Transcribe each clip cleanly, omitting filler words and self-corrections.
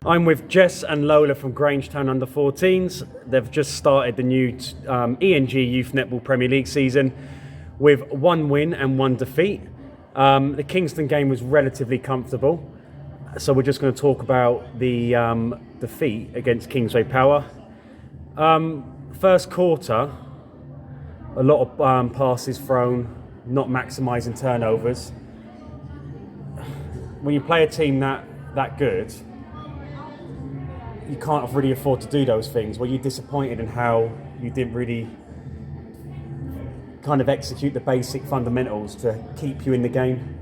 I'm with Jess and Lola from Grangetown under-14s. They've just started the new ENG Youth Netball Premier League season with 1 win and 1 defeat. The Kingston game was relatively comfortable, so we're just going to talk about the defeat against Kingsway Power. First quarter, a lot of passes thrown, not maximising turnovers. When you play a team that good, you can't really afford to do those things. Were you disappointed in how you didn't really kind of execute the basic fundamentals to keep you in the game?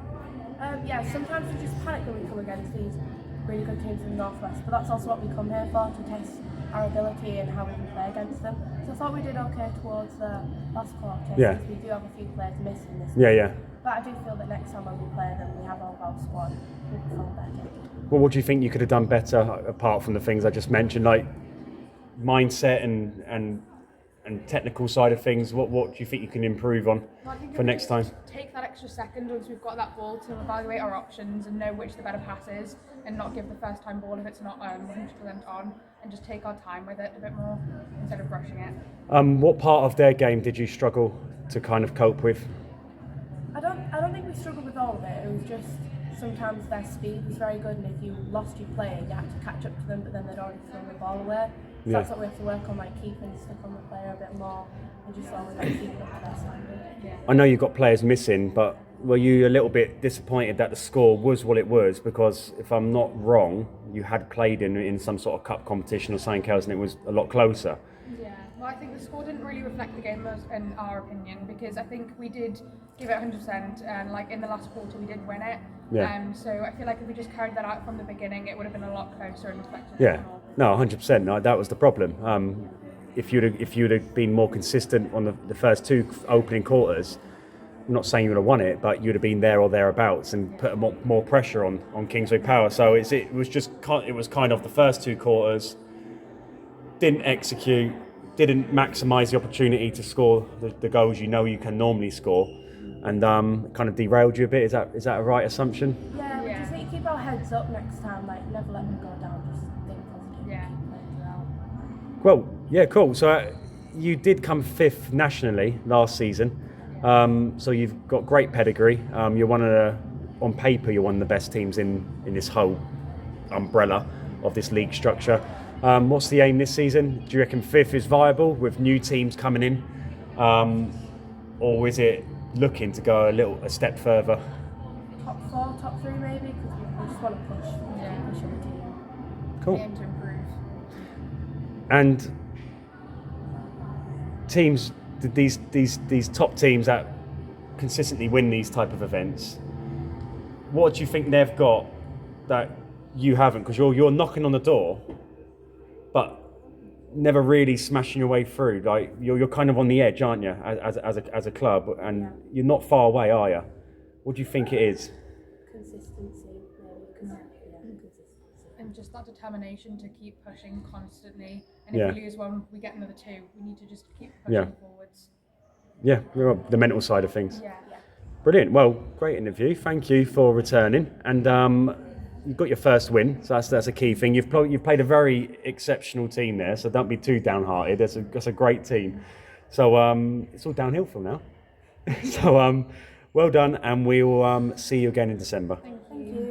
Yeah, sometimes we just panic when we come against these really good teams in the Northwest, but that's also what we come here for, to test our ability and how we can play against them. So I thought we did okay towards the last quarter. Yeah. We do have a few players missing this Yeah, week. yeah. But I do feel that next time when we play them, we have our whole squad, we'll perform better. Well, what do you think you could have done better, apart from the things I just mentioned, like mindset and technical side of things? What do you think you can improve on for next time? Take that extra second once we've got that ball to evaluate our options and know which the better pass is, and not give the first time ball if it's not 100% on, and just take our time with it a bit more instead of rushing it. What part of their game did you struggle to kind of cope with? I don't think we struggled with all of it. It was just sometimes their speed was very good, and if you lost your player, you had to catch up to them, but then they'd already thrown the ball away. So that's what we have to work on, like keeping stuck on the player a bit more, and just always like keeping up to their standard. Yeah. I know you've got players missing, but were you a little bit disappointed that the score was what it was? Because if I'm not wrong, you had played in some sort of cup competition or something else, and it was a lot closer. Yeah, well, I think the score didn't really reflect the game in our opinion, because I think we did give it 100%, and like in the last quarter we did win it. Yeah. So I feel like if we just carried that out from the beginning, it would have been a lot closer and reflected. Yeah. No, 100%. No, that was the problem. If you'd have been more consistent on the first 2 opening quarters, I'm not saying you would have won it, but you'd have been there or thereabouts and put more pressure on Kingsway Power. So it was kind of the first 2 quarters didn't execute, didn't maximise the opportunity to score the goals you know you can normally score, and kind of derailed you a bit. Is that a right assumption? Yeah, we just need to keep our heads up next time, like never let them go down, just think positive. Yeah. Keep playing well. Well, yeah, cool. So you did come 5th nationally last season. So you've got great pedigree. On paper, you're one of the best teams in this whole umbrella of this league structure. What's the aim this season? Do you reckon 5th is viable with new teams coming in? Or is it looking to go a step further? Top 4, top 3 maybe, because we just want to push the team. Cool. We aim to improve. And teams, these top teams that consistently win these type of events, what do you think they've got that you haven't? Because you're knocking on the door, but never really smashing your way through. Like you're kind of on the edge, aren't you, as a club, and you're not far away, are you? What do you think it is? Consistency, maybe. Consistency. And just that determination to keep pushing constantly. And if we lose one, we get another 2. We need to just keep pushing forwards. Yeah, the mental side of things. Yeah. Brilliant. Well, great interview. Thank you for returning. And you've got your first win, so that's a key thing. You've played a very exceptional team there, so don't be too downhearted. That's a great team. So it's all downhill from now. So well done, and we will see you again in December. Thank you.